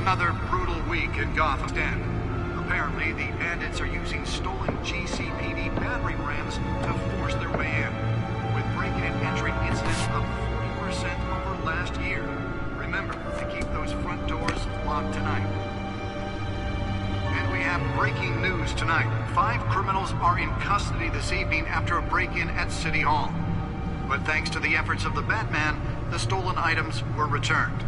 another brutal week in Gotham's Den. Apparently, the bandits are using stolen GCPD battery rams to force their way in, with break-in and entry incidents up 40% over last year. Remember to keep those front doors locked tonight. And we have breaking news tonight. 5 criminals are in custody this evening after a break-in at City Hall. But thanks to the efforts of the Batman, the stolen items were returned.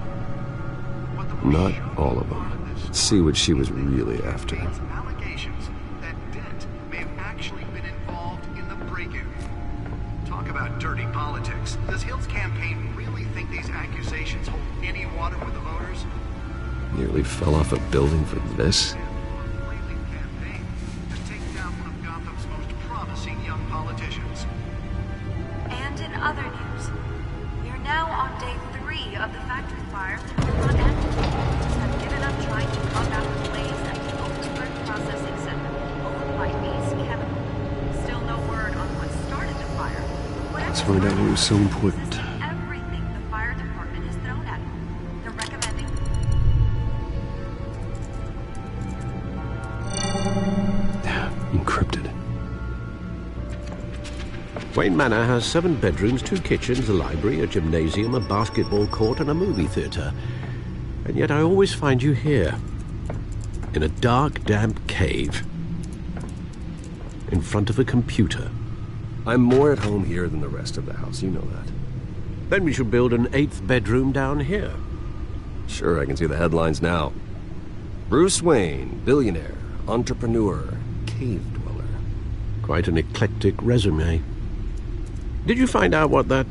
Not all of them. Let's see what she was really after. Allegations that Dent may have actually been involved in the break-in. Talk about dirty politics. Does Hill's campaign really think these accusations hold any water with the voters? Nearly fell off a building for this? Campaign to take down one of Gotham's most promising young politicians. And in other news, we are now on day 3 of the factory fire that will not end. Have given up trying to calm out the blaze at the Oakland Processing Center, owned by Ace Chemical. Still no word on what started the fire. Let's find out what was so important. Everything the fire department has thrown at it. They're recommending... Encrypted. Wayne Manor has 7 bedrooms, 2 kitchens, a library, a gymnasium, a basketball court, and a movie theater. And yet I always find you here, in a dark, damp cave, in front of a computer. I'm more at home here than the rest of the house, you know that. Then we should build an 8th bedroom down here. Sure, I can see the headlines now. Bruce Wayne, billionaire, entrepreneur, cave dweller. Quite an eclectic resume. Did you find out what that,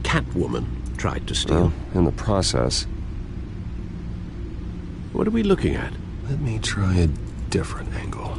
Catwoman tried to steal? Well, in the process. What are we looking at? Let me try a different angle.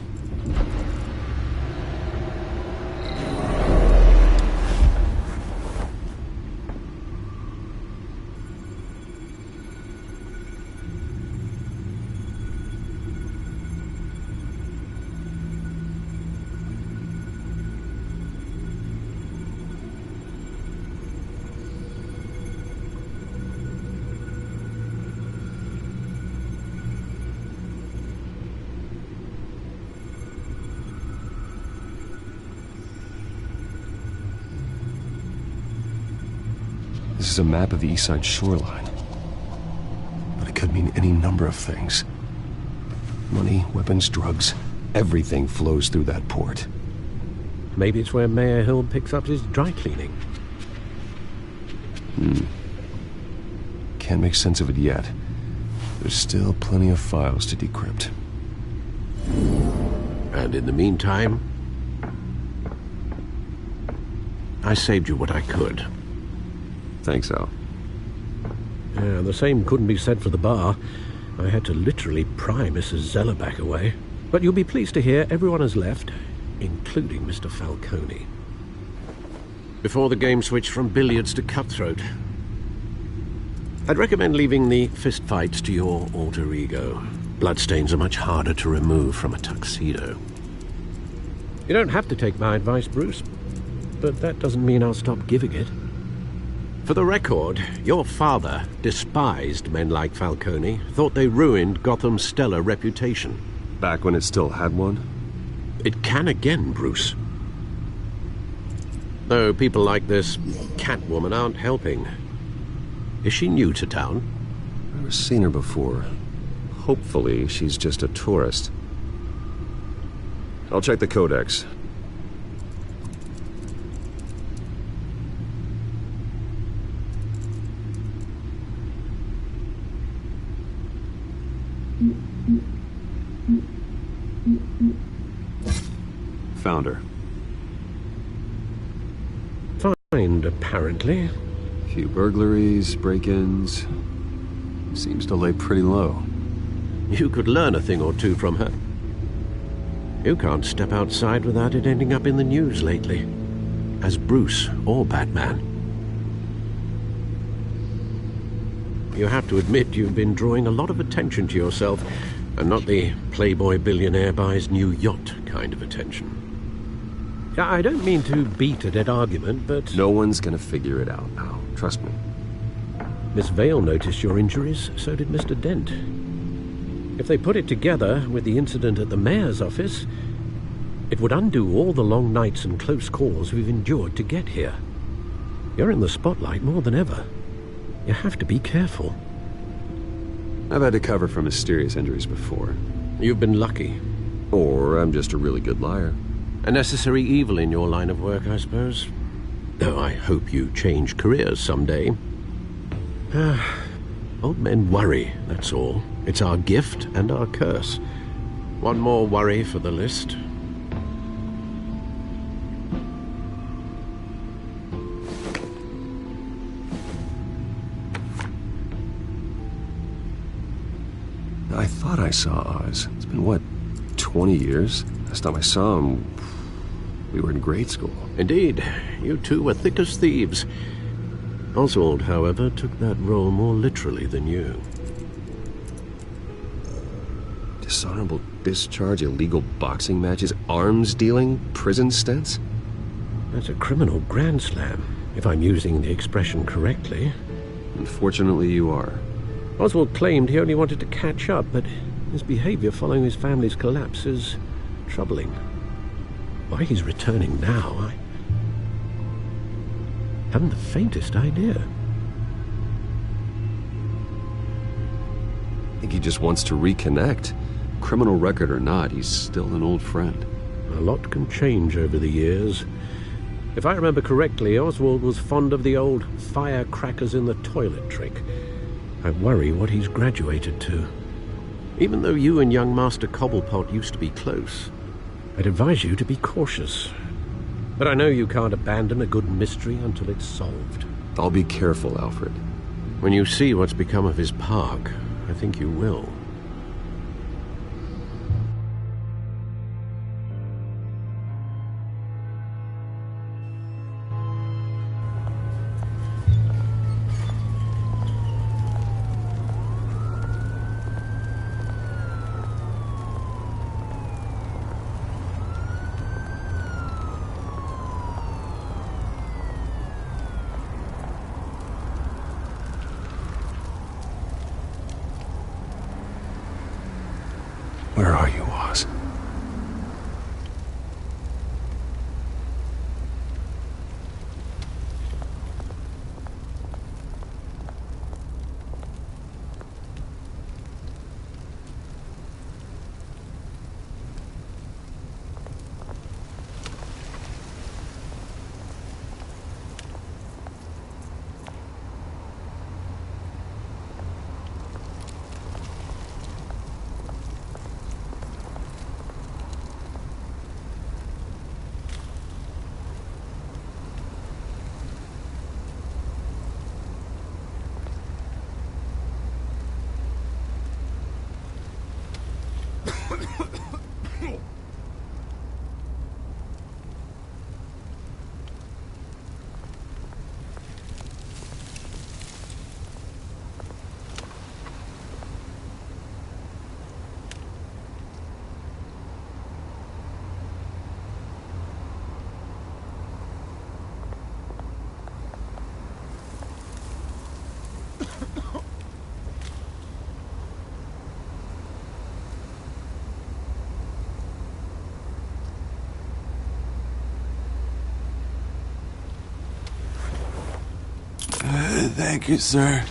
This is a map of the east side shoreline. But it could mean any number of things. Money, weapons, drugs, everything flows through that port. Maybe it's where Mayor Hill picks up his dry cleaning. Can't make sense of it yet. There's still plenty of files to decrypt. And in the meantime, I saved you what I could. Thanks, Al. Yeah, the same couldn't be said for the bar. I had to literally pry Mrs. Zeller back away. But you'll be pleased to hear everyone has left, including Mr. Falcone. Before the game switched from billiards to cutthroat. I'd recommend leaving the fistfights to your alter ego. Bloodstains are much harder to remove from a tuxedo. You don't have to take my advice, Bruce, but that doesn't mean I'll stop giving it. For the record, your father despised men like Falcone, thought they ruined Gotham's stellar reputation. Back when it still had one? It can again, Bruce. Though people like this Catwoman aren't helping. Is she new to town? I've never seen her before. Hopefully, she's just a tourist. I'll check the codex. Found her. Find, apparently. Few burglaries, break-ins. Seems to lay pretty low. You could learn a thing or two from her. You can't step outside without it ending up in the news lately. As Bruce or Batman. You have to admit you've been drawing a lot of attention to yourself, and not the playboy billionaire buys new yacht kind of attention. I don't mean to beat a dead argument, but... No one's gonna figure it out now. Trust me. Miss Vale noticed your injuries, so did Mr. Dent. If they put it together with the incident at the mayor's office, it would undo all the long nights and close calls we've endured to get here. You're in the spotlight more than ever. You have to be careful. I've had to cover for mysterious injuries before. You've been lucky. Or I'm just a really good liar. A necessary evil in your line of work, I suppose. Though I hope you change careers someday. Old men worry, that's all. It's our gift and our curse. One more worry for the list. I thought I saw Oz. It's been, what, 20 years? Last time I saw him, we were in grade school. Indeed, you two were thick as thieves. Oswald, however, took that role more literally than you. Dishonorable discharge, illegal boxing matches, arms dealing, prison stints? That's a criminal grand slam, if I'm using the expression correctly. Unfortunately, you are. Oswald claimed he only wanted to catch up, but his behavior following his family's collapse is troubling. Why he's returning now, I haven't the faintest idea. I think he just wants to reconnect. Criminal record or not, he's still an old friend. A lot can change over the years. If I remember correctly, Oswald was fond of the old firecrackers in the toilet trick. I worry what he's graduated to. Even though you and young Master Cobblepot used to be close, I'd advise you to be cautious. But I know you can't abandon a good mystery until it's solved. I'll be careful, Alfred. When you see what's become of his park, I think you will. Where are you, Oz? Thank you, sir.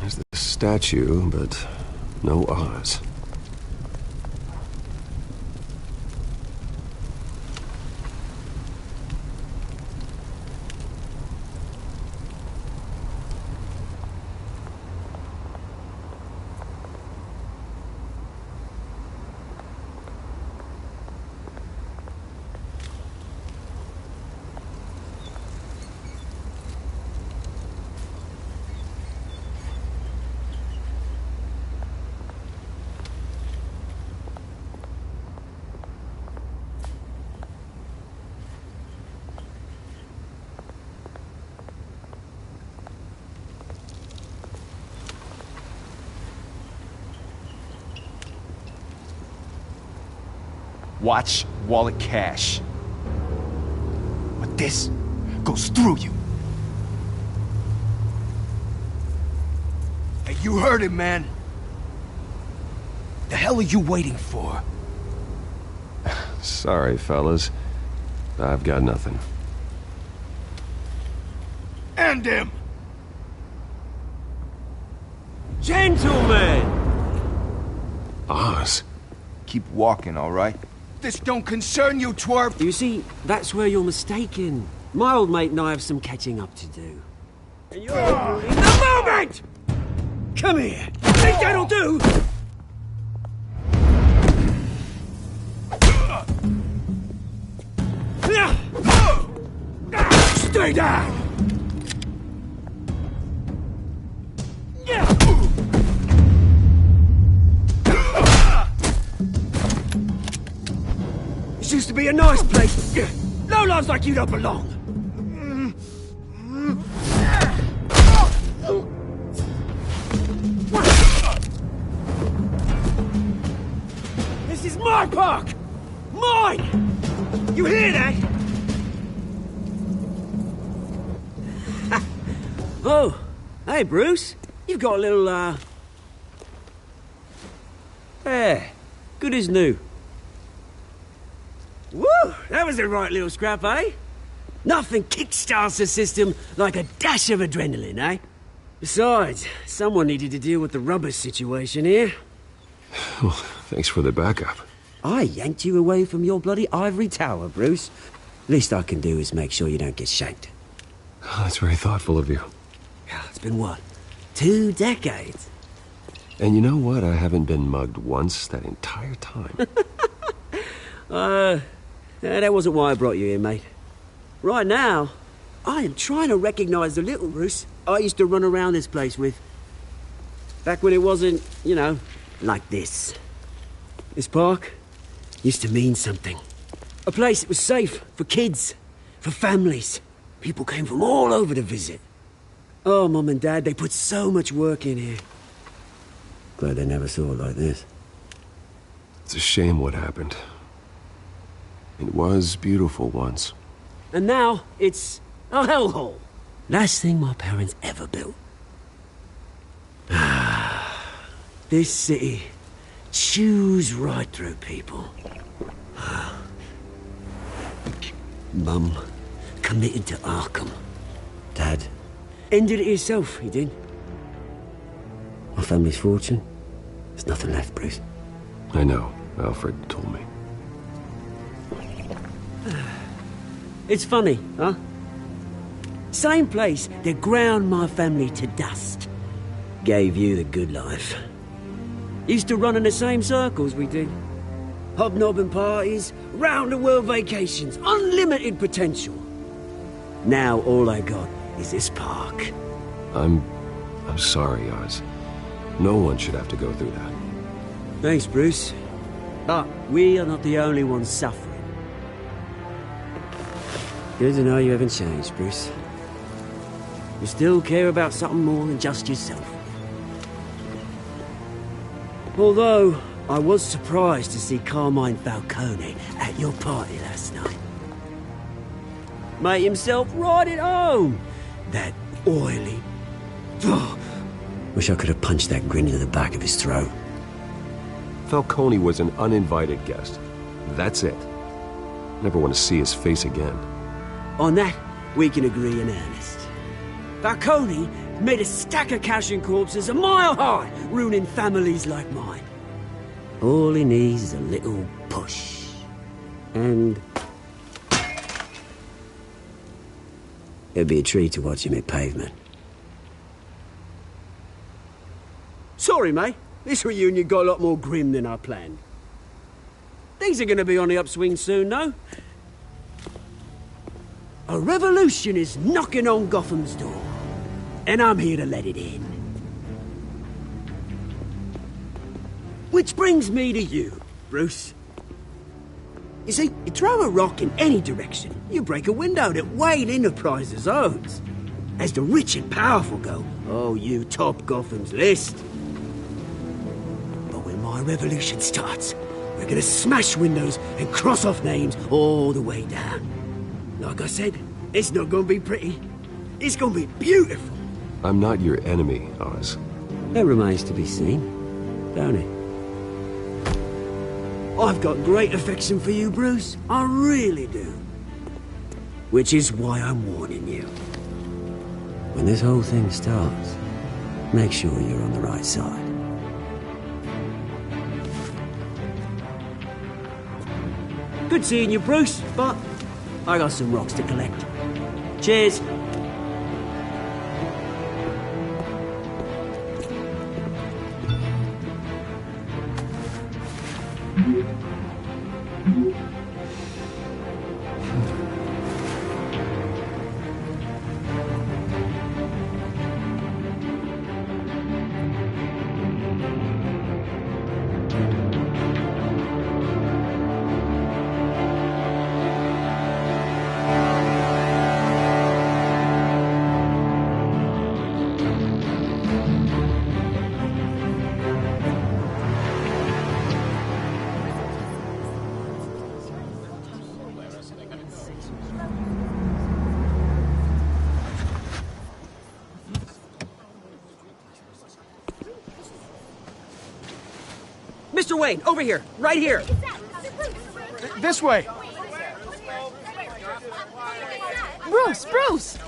There's the statue, but no Oz. Watch, wallet, cash. But this goes through you. Hey, you heard it, man. The hell are you waiting for? Sorry, fellas. I've got nothing. End him! Gentlemen! Oz. Keep walking, all right? This don't concern you, twerp! You see, that's where you're mistaken. My old mate and I have some catching up to do. And you're ruining the moment! Come here! Think that'll do? Stay down! This used to be a nice place. No lives like you don't belong. This is my park! Mine! You hear that? Oh, hey, Bruce. You've got a little, There. Good as new. Woo! That was a right little scrap, eh? Nothing kickstarts the system like a dash of adrenaline, eh? Besides, someone needed to deal with the rubber situation here. Well, thanks for the backup. I yanked you away from your bloody ivory tower, Bruce. Least I can do is make sure you don't get shanked. Oh, that's very thoughtful of you. It's been what? 2 decades? And you know what? I haven't been mugged once that entire time. That wasn't why I brought you here, mate. Right now, I am trying to recognize the little Bruce I used to run around this place with. Back when it wasn't, you know, like this. This park used to mean something. A place that was safe for kids, for families. People came from all over to visit. Oh, Mum and Dad, they put so much work in here. Glad they never saw it like this. It's a shame what happened. It was beautiful once. And now, it's a hellhole. Last thing my parents ever built. This city chews right through people. Mum committed to Arkham. Dad ended it himself, he did. My family's fortune, there's nothing left, Bruce. I know. Alfred told me. It's funny, huh? Same place that ground my family to dust. Gave you the good life. Used to run in the same circles we did. Hobnobbing parties, round-the-world vacations, unlimited potential. Now all I got is this park. I'm sorry, Oz. No one should have to go through that. Thanks, Bruce. But we are not the only ones suffering. Good to know you haven't changed, Bruce. You still care about something more than just yourself. Although, I was surprised to see Carmine Falcone at your party last night. Made himself right at home. That oily... Oh, wish I could have punched that grin into the back of his throat. Falcone was an uninvited guest. That's it. Never want to see his face again. On that, we can agree in earnest. Falcone made a stack of cash and corpses a mile high, ruining families like mine. All he needs is a little push. And... it'd be a treat to watch him hit pavement. Sorry, mate. This reunion got a lot more grim than I planned. Things are gonna be on the upswing soon, though. A revolution is knocking on Gotham's door. And I'm here to let it in. Which brings me to you, Bruce. You see, you throw a rock in any direction, you break a window that Wayne Enterprises owns. As the rich and powerful go, oh, you top Gotham's list. But when my revolution starts, We're gonna smash windows and cross off names all the way down. Like I said, it's not gonna be pretty. It's gonna be beautiful. I'm not your enemy, Oz. That remains to be seen, don't it? I've got great affection for you, Bruce. I really do. Which is why I'm warning you. When this whole thing starts, make sure you're on the right side. Good seeing you, Bruce, but I got some rocks to collect. Cheers. Mr. Wayne, over here, right here. This way. Bruce!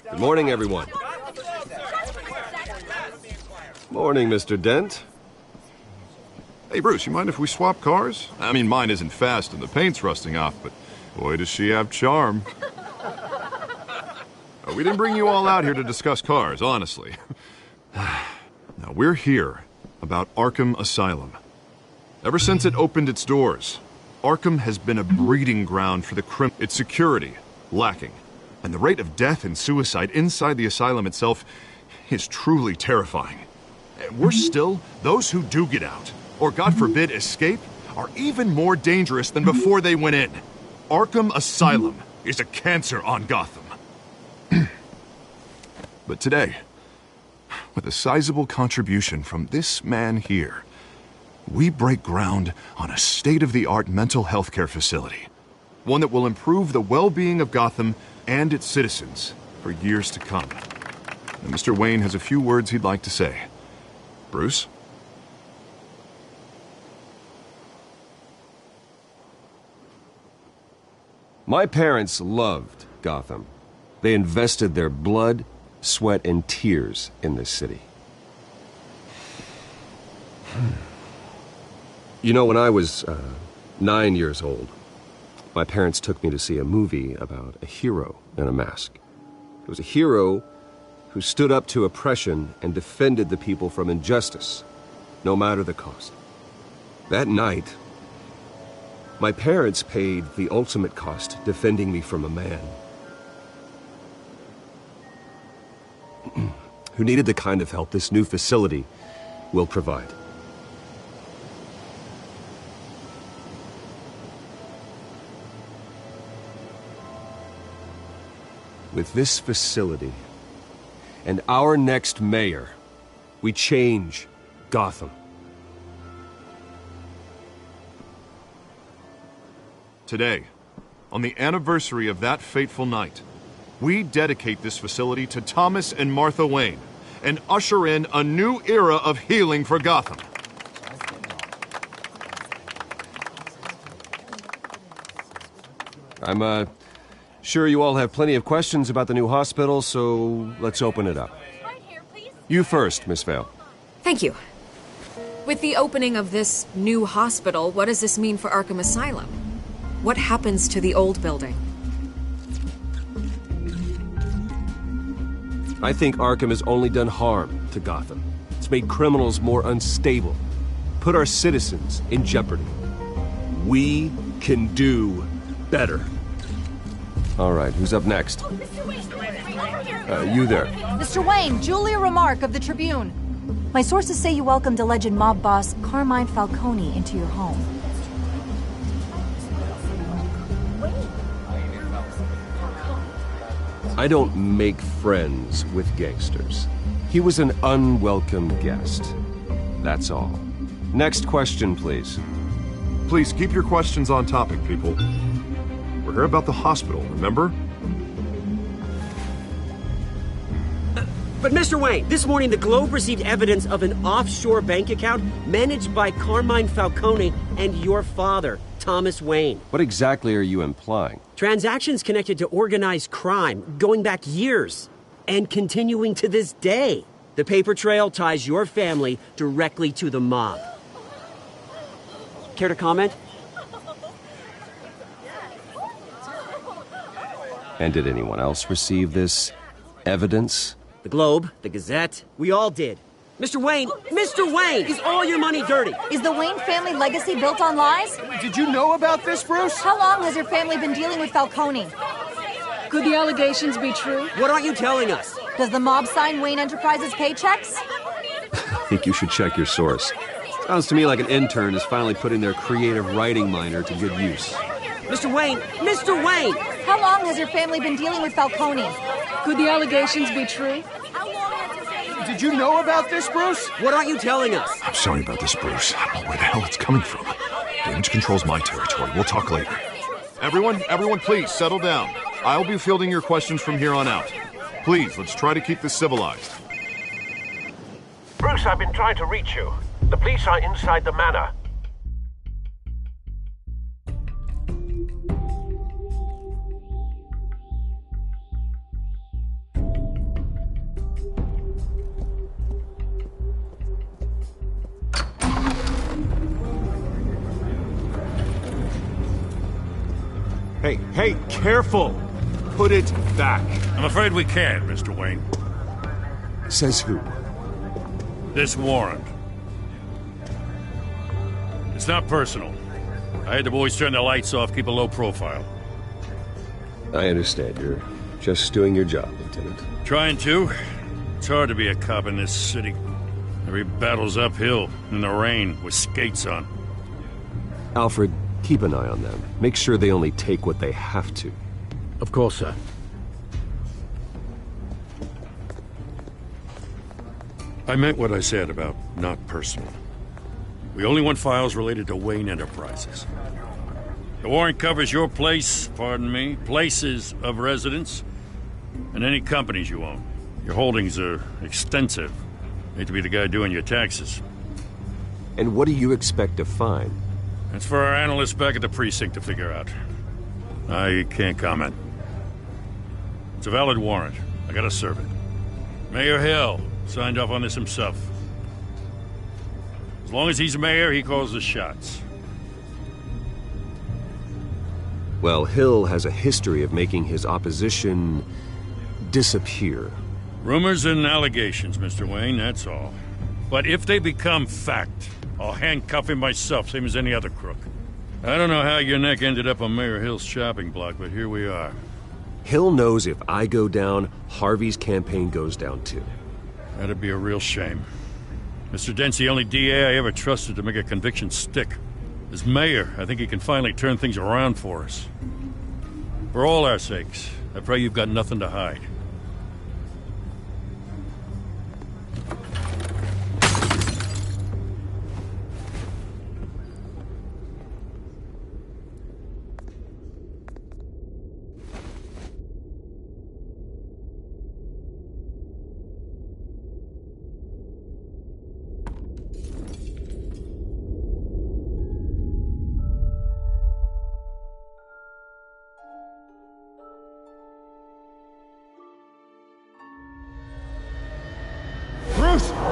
Good morning, everyone. Morning, Mr. Dent. Hey, Bruce, you mind if we swap cars? I mean, mine isn't fast and the paint's rusting off, but boy, does she have charm. We didn't bring you all out here to discuss cars, honestly. Now, we're here about Arkham Asylum. Ever since it opened its doors, Arkham has been a breeding ground for the its security lacking, and the rate of death and suicide inside the asylum itself is truly terrifying. And worse still, those who do get out, or God forbid escape, are even more dangerous than before they went in. Arkham Asylum is a cancer on Gotham. But today, with a sizable contribution from this man here, we break ground on a state-of-the-art mental health care facility. One that will improve the well-being of Gotham and its citizens for years to come. And Mr. Wayne has a few words he'd like to say. Bruce? My parents loved Gotham. They invested their blood, sweat, and tears in this city. You know, when I was 9 years old, my parents took me to see a movie about a hero in a mask. It was a hero who stood up to oppression and defended the people from injustice, no matter the cost. That night, my parents paid the ultimate cost defending me from a man who needed the kind of help this new facility will provide. With this facility and our next mayor, we change Gotham. Today, on the anniversary of that fateful night, we dedicate this facility to Thomas and Martha Wayne and usher in a new era of healing for Gotham. I'm sure you all have plenty of questions about the new hospital, so let's open it up. You first, Miss Vale. Thank you. With the opening of this new hospital, what does this mean for Arkham Asylum? What happens to the old building? I think Arkham has only done harm to Gotham. It's made criminals more unstable, put our citizens in jeopardy. We can do better. All right, who's up next? You there. Mr. Wayne, Julia Remark of the Tribune. My sources say you welcomed alleged mob boss Carmine Falcone into your home. I don't make friends with gangsters. He was an unwelcome guest. That's all. Next question, please. Please keep your questions on topic, people. We're here about the hospital, remember? But Mr. Wayne, this morning the Globe received evidence of an offshore bank account managed by Carmine Falcone and your father, Thomas Wayne. What exactly are you implying? Transactions connected to organized crime going back years and continuing to this day. The paper trail ties your family directly to the mob. Care to comment? And did anyone else receive this evidence? The Globe, the Gazette, we all did. Mr. Wayne, is all your money dirty? Is the Wayne family legacy built on lies? Did you know about this, Bruce? How long has your family been dealing with Falcone? Could the allegations be true? What aren't you telling us? Does the mob sign Wayne Enterprises paychecks? I think you should check your source. Sounds to me like an intern is finally putting their creative writing minor to good use. Mr. Wayne! How long has your family been dealing with Falcone? Could the allegations be true? Did you know about this, Bruce? What aren't you telling us? I'm sorry about this, Bruce. I don't know where the hell it's coming from. Damage control's my territory. We'll talk later. Everyone, please settle down. I'll be fielding your questions from here on out. Please, let's try to keep this civilized. Bruce, I've been trying to reach you. The police are inside the manor. Hey, careful! Put it back. I'm afraid we can't, Mr. Wayne. Says who? This warrant. It's not personal. I had the boys turn the lights off, keep a low profile. I understand. You're just doing your job, Lieutenant. Trying to. It's hard to be a cop in this city. Every battle's uphill, in the rain, with skates on. Alfred, keep an eye on them. Make sure they only take what they have to. Of course, sir. I meant what I said about not personal. We only want files related to Wayne Enterprises. The warrant covers your place, pardon me, places of residence, and any companies you own. Your holdings are extensive. Hate to be the guy doing your taxes. And what do you expect to find? That's for our analysts back at the precinct to figure out. I can't comment. It's a valid warrant. I gotta serve it. Mayor Hill signed off on this himself. As long as he's mayor, he calls the shots. Well, Hill has a history of making his opposition disappear. Rumors and allegations, Mr. Wayne, that's all. But if they become fact, I'll handcuff him myself, same as any other crook. I don't know how your neck ended up on Mayor Hill's shopping block, but here we are. Hill knows if I go down, Harvey's campaign goes down too. That'd be a real shame. Mr. Dent's the only DA I ever trusted to make a conviction stick. As mayor, I think he can finally turn things around for us. For all our sakes, I pray you've got nothing to hide.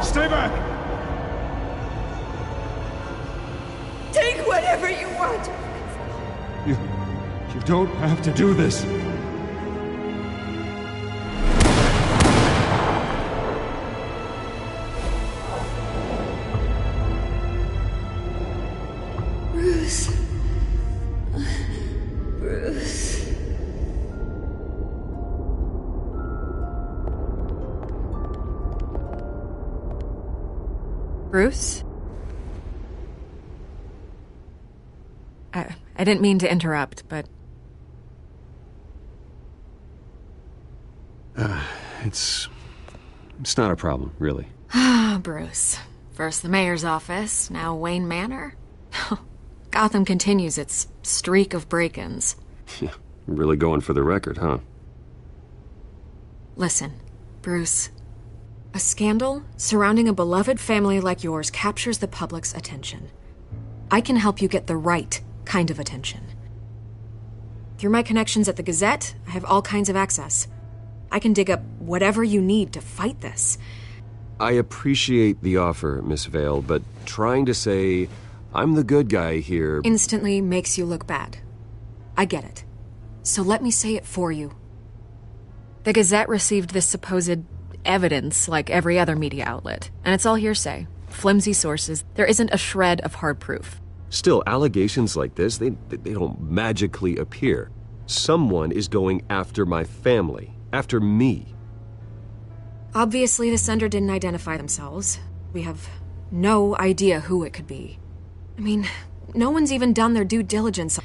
Stay back! Take whatever you want! You don't have to do this. Bruce. Bruce. Bruce? I didn't mean to interrupt, but... It's It's not a problem, really. Ah, Bruce. First the mayor's office, now Wayne Manor. Gotham continues its streak of break-ins. Yeah, really going for the record, huh? Listen, Bruce. A scandal surrounding a beloved family like yours captures the public's attention. I can help you get the right kind of attention. Through my connections at the Gazette, I have all kinds of access. I can dig up whatever you need to fight this. I appreciate the offer, Miss Vale, but trying to say I'm the good guy here instantly makes you look bad. I get it. So let me say it for you. The Gazette received this supposed evidence like every other media outlet, and it's all hearsay. Flimsy sources. There isn't a shred of hard proof. Still, allegations like this, they don't magically appear. Someone is going after my family, after me. Obviously, the sender didn't identify themselves. We have no idea who it could be. I mean, no one's even done their due diligence.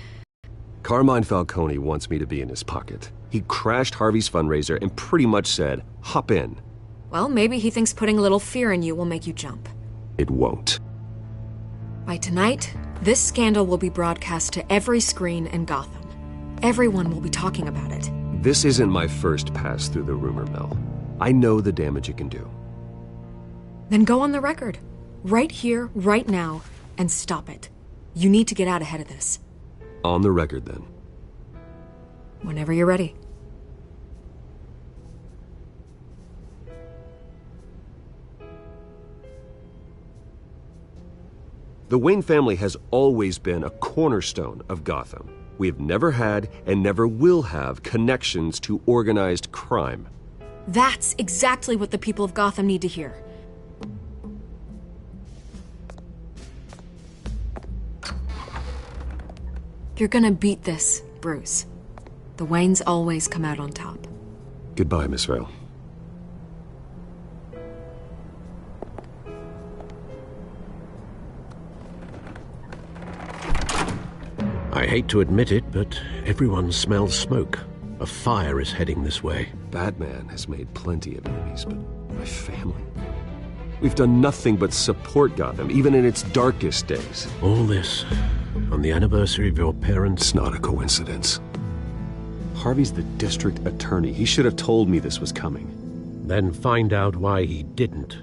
Carmine Falcone wants me to be in his pocket. He crashed Harvey's fundraiser and pretty much said, hop in. Well, maybe he thinks putting a little fear in you will make you jump. It won't. By tonight, this scandal will be broadcast to every screen in Gotham. Everyone will be talking about it. This isn't my first pass through the rumor mill. I know the damage it can do. Then go on the record. Right here, right now, and stop it. You need to get out ahead of this. On the record, then. Whenever you're ready. The Wayne family has always been a cornerstone of Gotham. We have never had and never will have connections to organized crime. That's exactly what the people of Gotham need to hear. You're gonna beat this, Bruce. The Waynes always come out on top. Goodbye, Miss Vale. I hate to admit it, but everyone smells smoke. A fire is heading this way. Batman has made plenty of enemies, but my family? We've done nothing but support Gotham, even in its darkest days. All this on the anniversary of your parents'... It's not a coincidence. Harvey's the district attorney. He should have told me this was coming. Then find out why he didn't.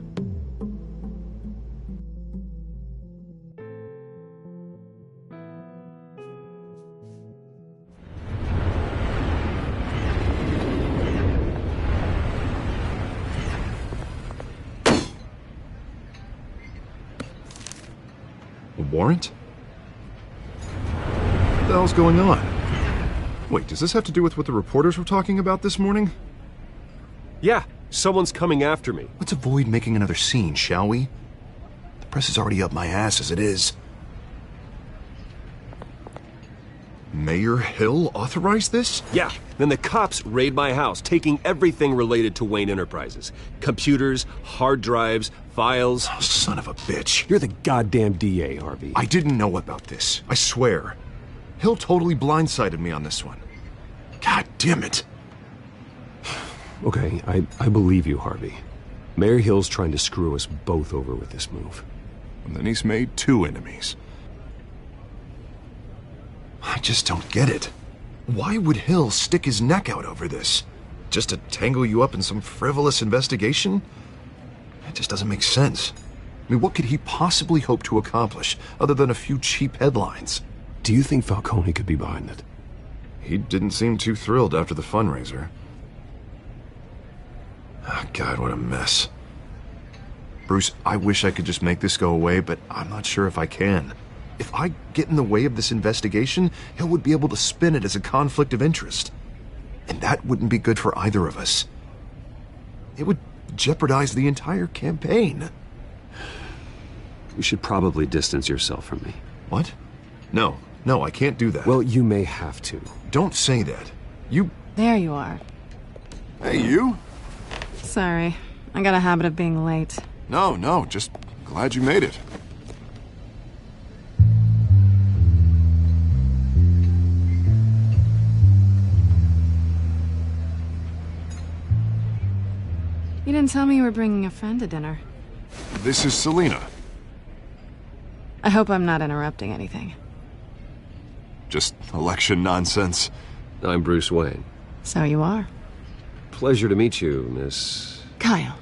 A warrant? What the hell's going on? Wait, does this have to do with what the reporters were talking about this morning? Yeah, someone's coming after me. Let's avoid making another scene, shall we? The press is already up my ass as it is. Mayor Hill authorized this? Yeah, then the cops raid my house, taking everything related to Wayne Enterprises. Computers, hard drives, files. Oh, son of a bitch. You're the goddamn DA, Harvey. I didn't know about this. I swear. Hill totally blindsided me on this one. God damn it. Okay, I believe you, Harvey. Mayor Hill's trying to screw us both over with this move. And then he's made two enemies. I just don't get it. Why would Hill stick his neck out over this? Just to tangle you up in some frivolous investigation? It just doesn't make sense. I mean, what could he possibly hope to accomplish other than a few cheap headlines? Do you think Falcone could be behind it? He didn't seem too thrilled after the fundraiser. Oh, God, what a mess. Bruce, I wish I could just make this go away, but I'm not sure if I can. If I get in the way of this investigation, Hill would be able to spin it as a conflict of interest. And that wouldn't be good for either of us. It would jeopardize the entire campaign. You should probably distance yourself from me. What? No, I can't do that. Well, you may have to. Don't say that. There you are. Hey, you? Sorry. I got a habit of being late. No, just glad you made it. You didn't tell me you were bringing a friend to dinner. This is Selina. I hope I'm not interrupting anything. Just election nonsense. I'm Bruce Wayne. So you are. Pleasure to meet you, Miss... Kyle.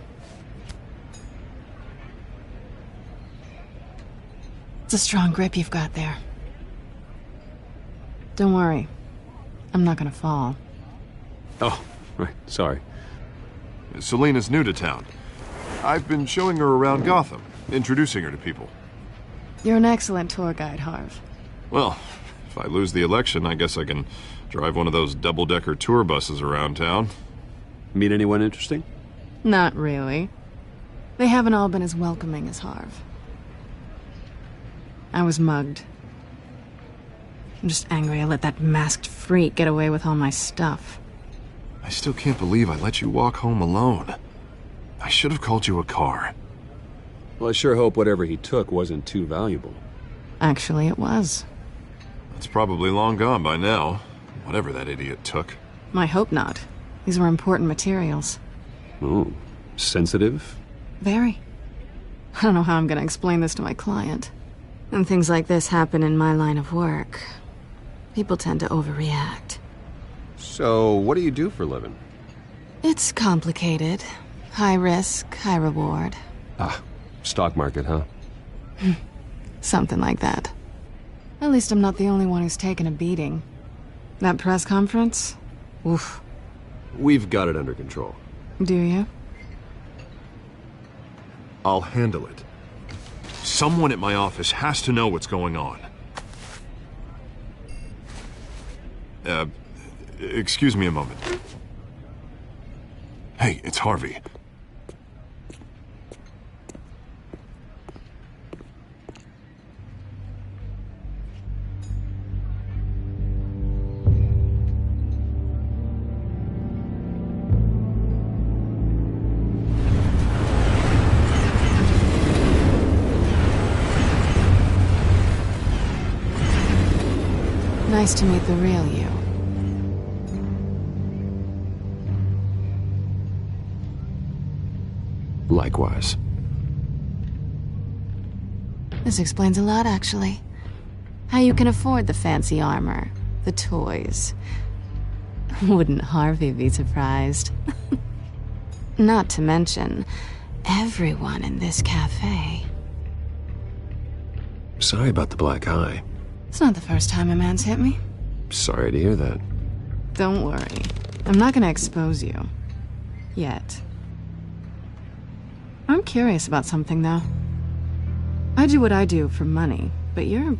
It's a strong grip you've got there. Don't worry. I'm not gonna fall. Oh, right. Sorry. Selina's new to town. I've been showing her around Gotham, introducing her to people. You're an excellent tour guide, Harv. Well, if I lose the election, I guess I can drive one of those double-decker tour buses around town. Meet anyone interesting? Not really. They haven't all been as welcoming as Harv. I was mugged. I'm just angry I let that masked freak get away with all my stuff. I still can't believe I let you walk home alone. I should have called you a car. Well, I sure hope whatever he took wasn't too valuable. Actually, it was. It's probably long gone by now, whatever that idiot took. I hope not. These were important materials. Ooh, sensitive? Very. I don't know how I'm gonna explain this to my client. When things like this happen in my line of work, people tend to overreact. So, what do you do for a living? It's complicated. High risk, high reward. Ah, stock market, huh? Something like that. At least I'm not the only one who's taken a beating. That press conference? Oof. We've got it under control. Do you? I'll handle it. Someone at my office has to know what's going on. Excuse me a moment. Hey, it's Harvey. Nice to meet the real you. Likewise. This explains a lot, actually. How you can afford the fancy armor, the toys. Wouldn't Harvey be surprised? Not to mention, everyone in this cafe. Sorry about the black eye. It's not the first time a man's hit me. Sorry to hear that. Don't worry. I'm not gonna expose you. Yet. I'm curious about something, though. I do what I do for money, but you're...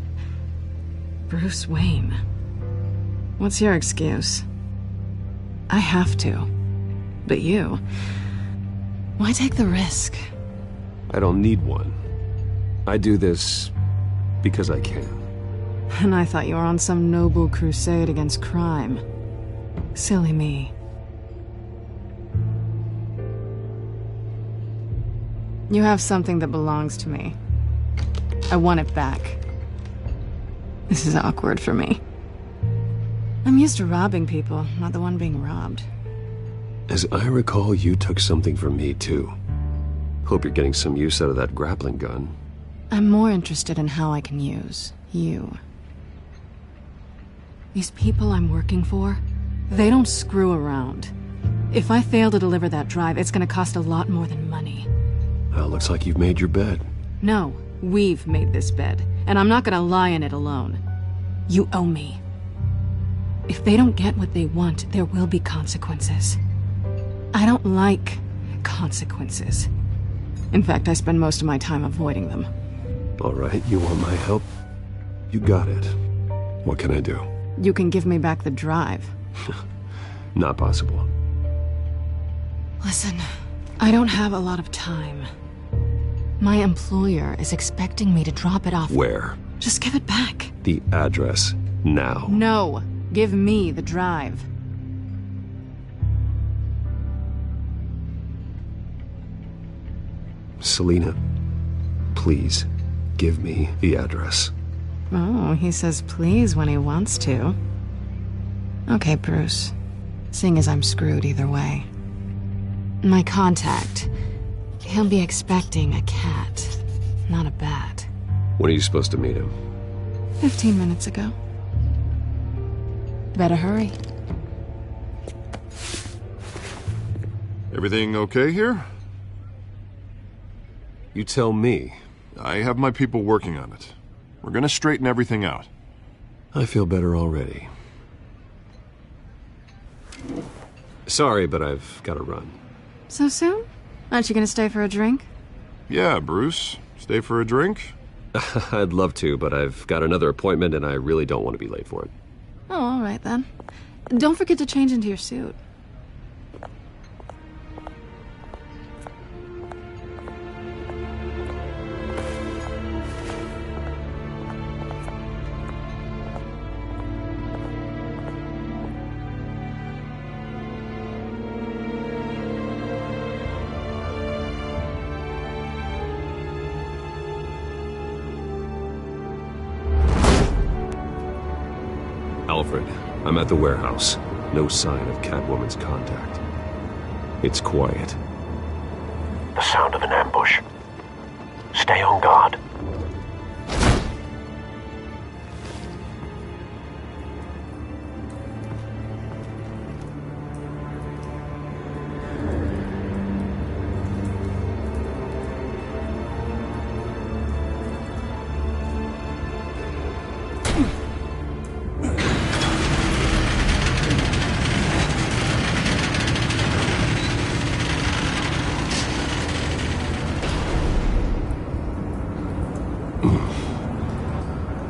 Bruce Wayne. What's your excuse? I have to. But you... Why take the risk? I don't need one. I do this because I can. And I thought you were on some noble crusade against crime. Silly me. You have something that belongs to me. I want it back. This is awkward for me. I'm used to robbing people, not the one being robbed. As I recall, you took something from me, too. Hope you're getting some use out of that grappling gun. I'm more interested in how I can use you. These people I'm working for, they don't screw around. If I fail to deliver that drive, it's gonna cost a lot more than money. Well, looks like you've made your bed. No, we've made this bed, and I'm not gonna lie in it alone. You owe me. If they don't get what they want, there will be consequences. I don't like consequences. In fact, I spend most of my time avoiding them. All right, you want my help? You got it. What can I do? You can give me back the drive. Not possible. Listen, I don't have a lot of time. My employer is expecting me to drop it off. Where? Just give it back. The address, now. No, give me the drive. Selina, please, give me the address. Oh, he says please when he wants to. Okay, Bruce. Seeing as I'm screwed either way. My contact. He'll be expecting a cat, not a bat. When are you supposed to meet him? 15 minutes ago. Better hurry. Everything okay here? You tell me. I have my people working on it. We're gonna straighten everything out. I feel better already. Sorry, but I've got to run. So soon? Aren't you gonna stay for a drink? Yeah, Bruce. Stay for a drink? I'd love to, but I've got another appointment and I really don't want to be late for it. Oh, all right then. Don't forget to change into your suit. Alfred, I'm at the warehouse. No sign of Catwoman's contact. It's quiet. The sound of an ambush. Stay on guard.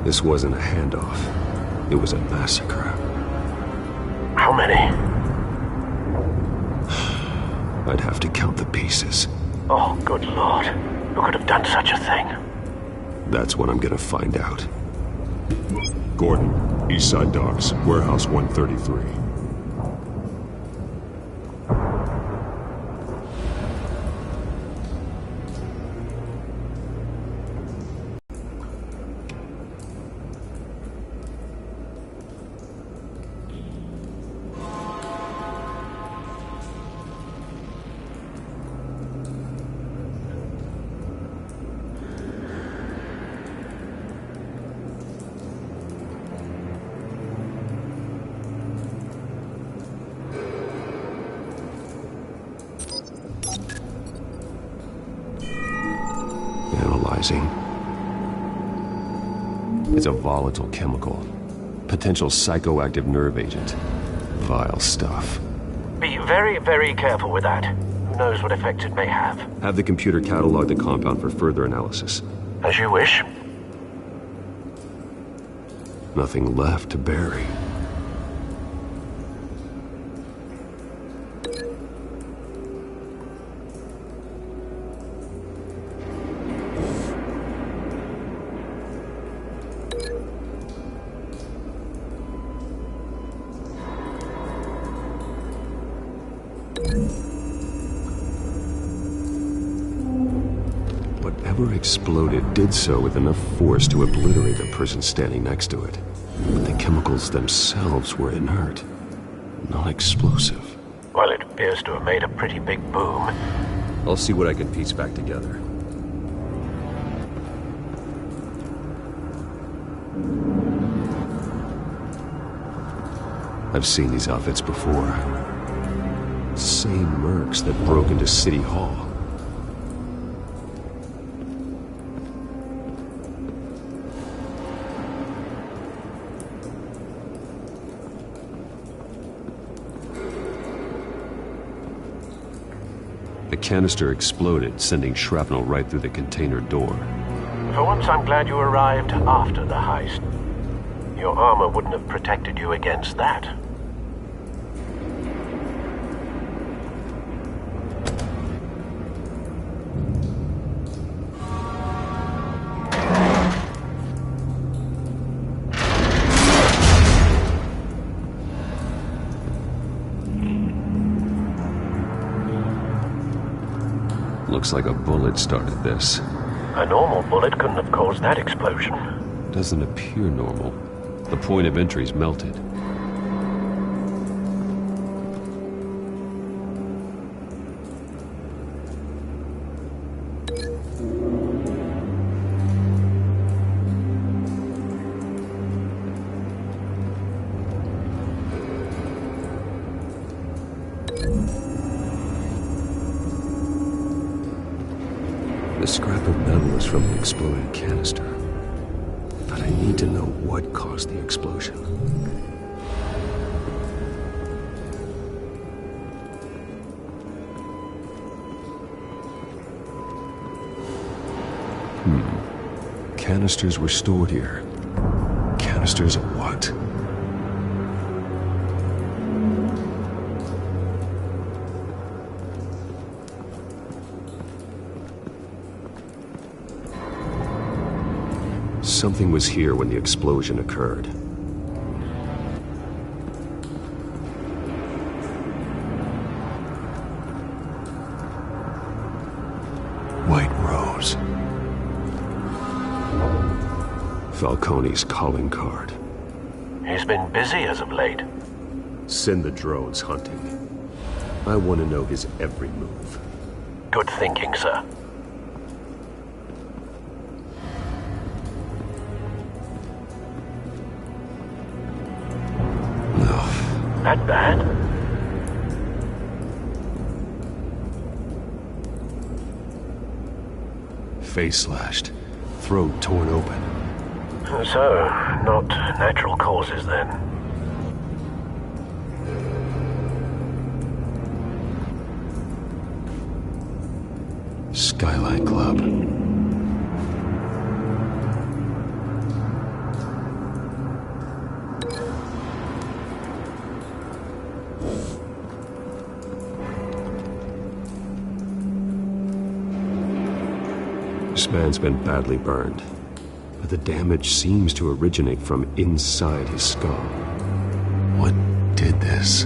This wasn't a handoff. It was a massacre. How many? I'd have to count the pieces. Oh, good Lord. Who could have done such a thing? That's what I'm gonna find out. Gordon, Eastside Docks, Warehouse 133. Analyzing. It's a volatile chemical. Potential psychoactive nerve agent. Vile stuff. Be very, very careful with that. Who knows what effects it may have. Have the computer catalog the compound for further analysis. As you wish. Nothing left to bury. Whatever exploded did so with enough force to obliterate the person standing next to it. But the chemicals themselves were inert, non-explosive. Well, it appears to have made a pretty big boom. I'll see what I can piece back together. I've seen these outfits before. Same mercs that broke into City Hall. The canister exploded, sending shrapnel right through the container door. For once, I'm glad you arrived after the heist. Your armor wouldn't have protected you against that. Looks like a bullet started this. A normal bullet couldn't have caused that explosion. Doesn't appear normal. The point of entry's melted. The scrap of metal is from an exploded canister. But I need to know what caused the explosion. Canisters were stored here. Canisters of what? Something was here when the explosion occurred. White Rose. Falcone's calling card. He's been busy as of late. Send the drones hunting. I want to know his every move. Good thinking, sir. That bad? Face slashed, throat torn open. So, not natural causes then. Skyline Club. This man's been badly burned, but the damage seems to originate from inside his skull. What did this?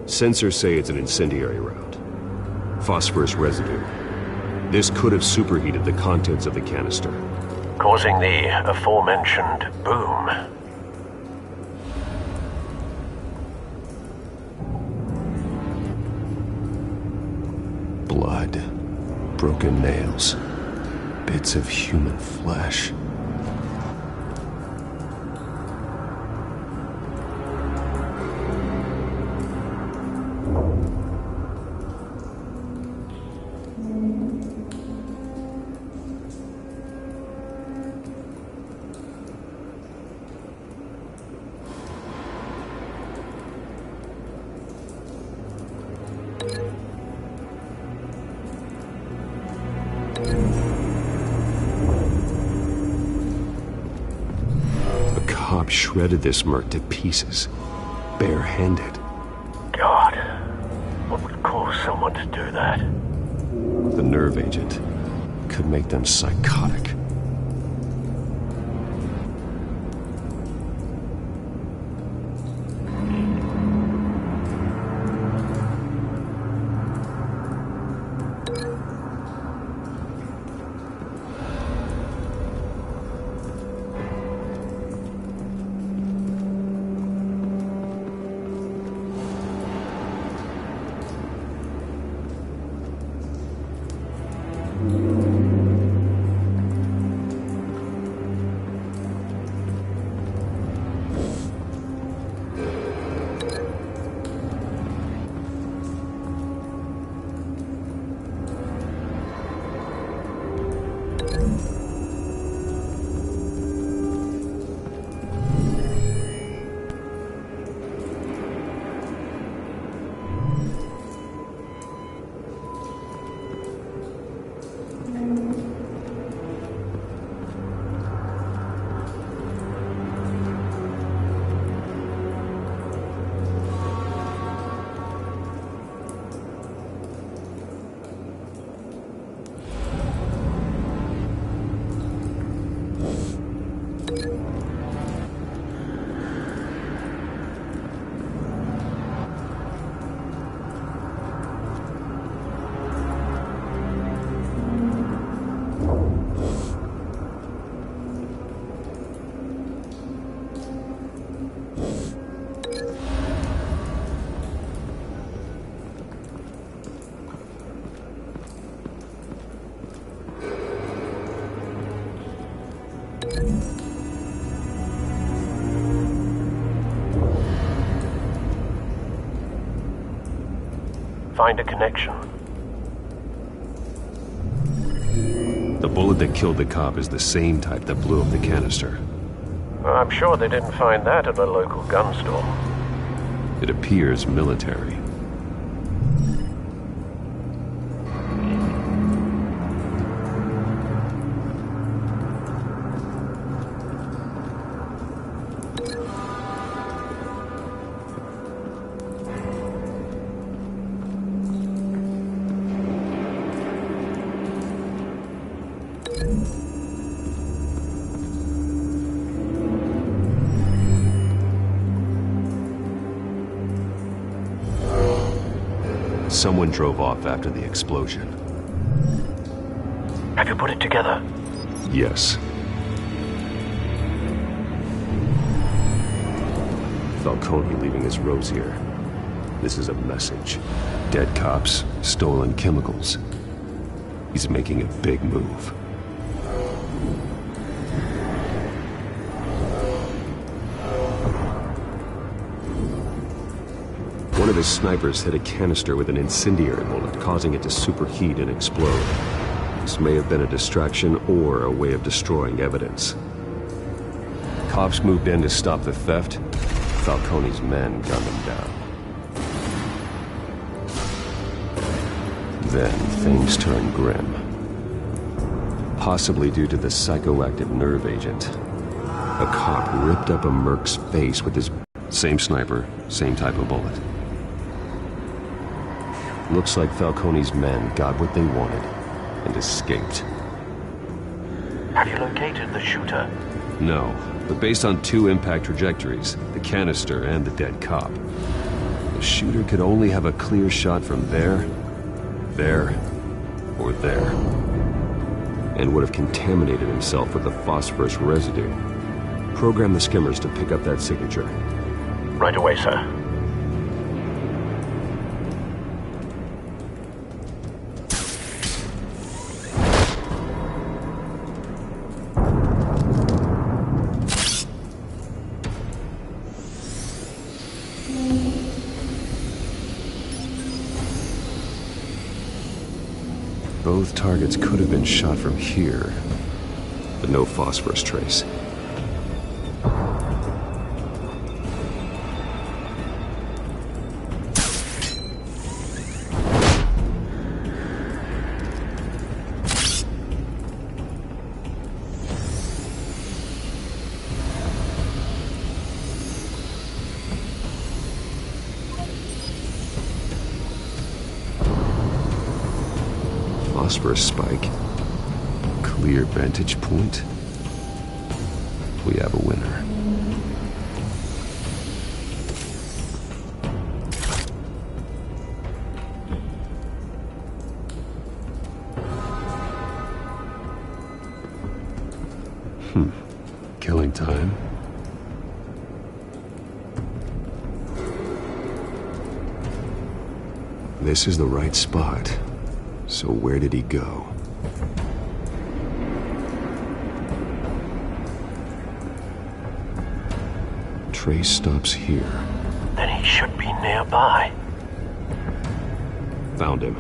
Sensors say it's an incendiary round. Phosphorus residue. This could have superheated the contents of the canister, causing the aforementioned boom. Blood, broken nails, bits of human flesh. Shredded this merc to pieces, barehanded. God, what would cause someone to do that? The nerve agent could make them psychotic. Find a connection. The bullet that killed the cop is the same type that blew up the canister. I'm sure they didn't find that at a local gun store. It appears military. Someone drove off after the explosion. Have you put it together? Yes. Falcone leaving his rose here. This is a message. Dead cops, stolen chemicals. He's making a big move. One of his snipers hit a canister with an incendiary bullet, causing it to superheat and explode. This may have been a distraction or a way of destroying evidence. Cops moved in to stop the theft. Falcone's men gunned him down. Then things turned grim. Possibly due to the psychoactive nerve agent. A cop ripped up a merc's face with his same sniper, same type of bullet. Looks like Falcone's men got what they wanted and escaped. Have you located the shooter? No, but based on two impact trajectories, the canister and the dead cop, the shooter could only have a clear shot from there, or there, and would have contaminated himself with the phosphorus residue. Program the skimmers to pick up that signature. Right away, sir. Both targets could have been shot from here, but no phosphorus trace. Phosphorus spike. Clear vantage point. We have a winner. Killing time. This is the right spot. So where did he go? Trace stops here. Then he should be nearby. Found him.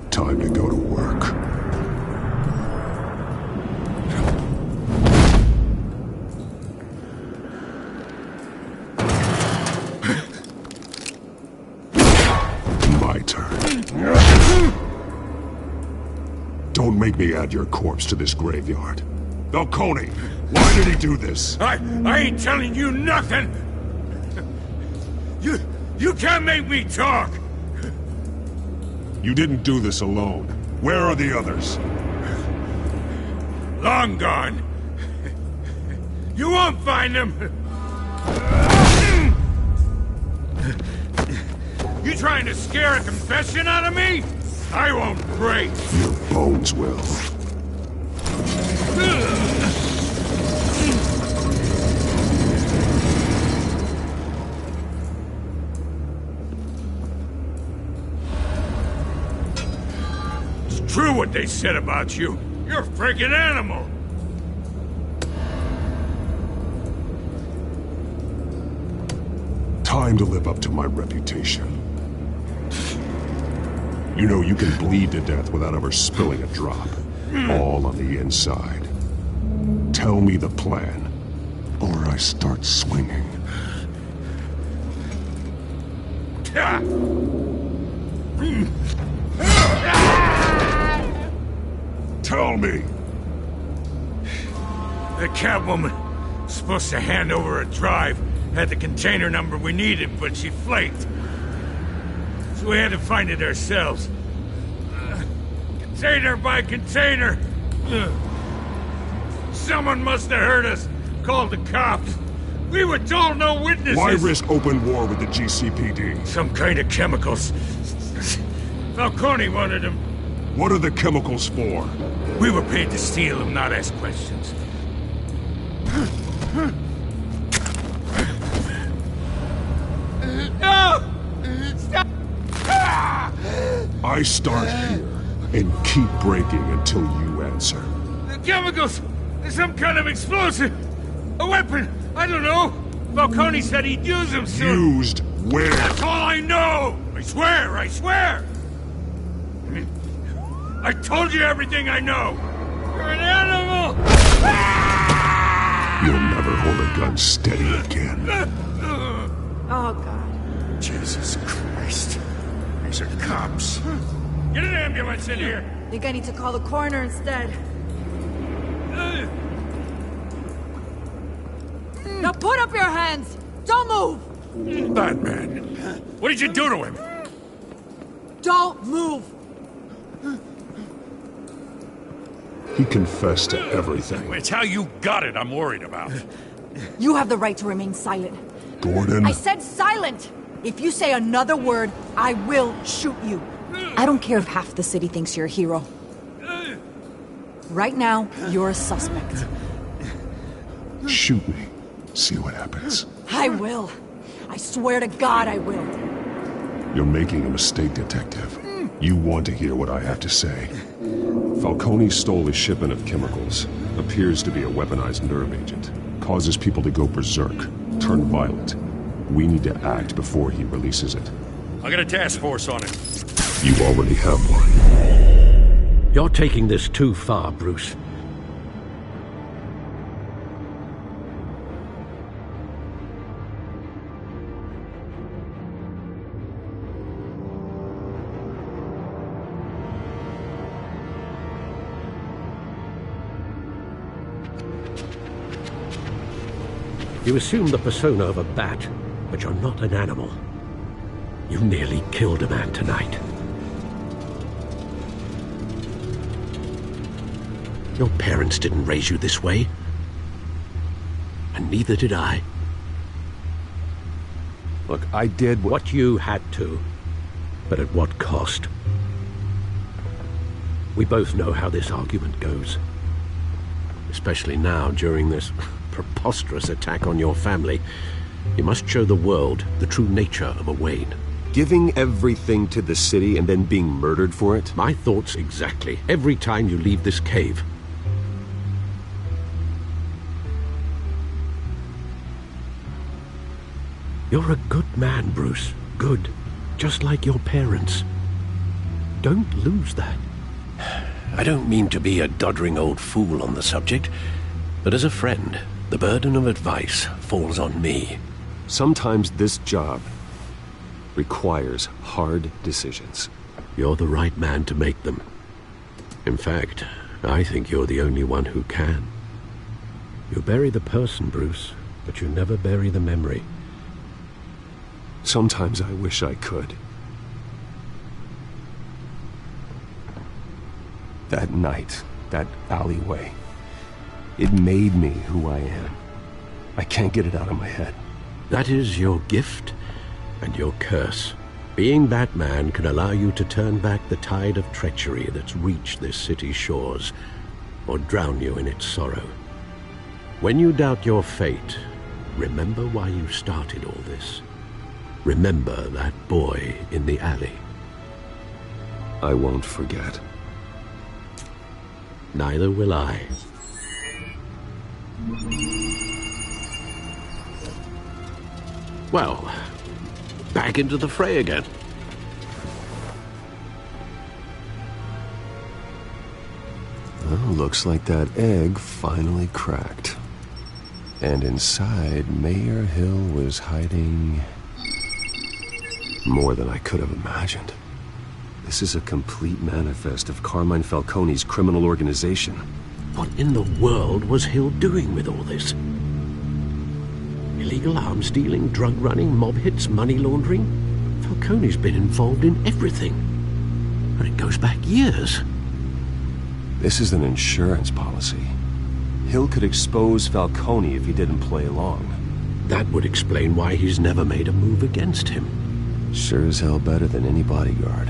Time to go to work. My turn. Don't make me add your corpse to this graveyard. Falcone, why did he do this? I ain't telling you nothing! You can't make me talk! You didn't do this alone. Where are the others? Long gone. You won't find them! You trying to scare a confession out of me? I won't break! Your bones will. It's true what they said about you. You're a freaking animal! trying to live up to my reputation. You know, you can bleed to death without ever spilling a drop. All on the inside. Tell me the plan, or I start swinging. Tell me! The Catwoman was supposed to hand over a drive, had the container number we needed, but she flaked. So we had to find it ourselves. Container by container! Someone must have heard us, called the cops. We were told no witnesses. Why risk open war with the GCPD? Some kind of chemicals. Falcone wanted them. What are the chemicals for? We were paid to steal them, not ask questions. No! Stop! I start here and keep breaking until you answer. The chemicals! Some kind of explosive! A weapon! I don't know! Falcone said he'd use them soon! Used where? That's all I know! I swear! I swear! I told you everything I know! You're an animal! You'll never hold a gun steady again. Oh, God. Jesus Christ. These are cops. Get an ambulance in here! Think I need to call the coroner instead. Now put up your hands! Don't move! Batman. What did you do to him? Don't move! He confessed to everything. It's how you got it I'm worried about. You have the right to remain silent. Gordon? I said silent! If you say another word, I will shoot you. I don't care if half the city thinks you're a hero. Right now, you're a suspect. Shoot me. See what happens. I will. I swear to God I will. You're making a mistake, Detective. You want to hear what I have to say. Falcone stole a shipment of chemicals. Appears to be a weaponized nerve agent. Causes people to go berserk, turn violent. We need to act before he releases it. I got a task force on it. You already have one. You're taking this too far, Bruce. You assume the persona of a bat, but you're not an animal. You nearly killed a man tonight. Your parents didn't raise you this way. And neither did I. Look, I did what you had to, but at what cost? We both know how this argument goes. Especially now, during this preposterous attack on your family. You must show the world the true nature of a Wayne. Giving everything to the city and then being murdered for it? My thoughts exactly. Every time you leave this cave. You're a good man, Bruce. Good. Just like your parents. Don't lose that. I don't mean to be a doddering old fool on the subject, but as a friend, the burden of advice falls on me. Sometimes this job requires hard decisions. You're the right man to make them. In fact, I think you're the only one who can. You bury the person, Bruce, but you never bury the memory. Sometimes I wish I could. That night, that alleyway, it made me who I am. I can't get it out of my head. That is your gift and your curse. Being Batman can allow you to turn back the tide of treachery that's reached this city's shores, or drown you in its sorrow. When you doubt your fate, remember why you started all this. Remember that boy in the alley. I won't forget. Neither will I. Well, back into the fray again. Well, looks like that egg finally cracked. And inside, Mayor Hill was hiding more than I could have imagined. This is a complete manifest of Carmine Falcone's criminal organization. What in the world was Hill doing with all this? Illegal arms dealing, drug running, mob hits, money laundering? Falcone's been involved in everything. And it goes back years. This is an insurance policy. Hill could expose Falcone if he didn't play along. That would explain why he's never made a move against him. Sure as hell better than any bodyguard.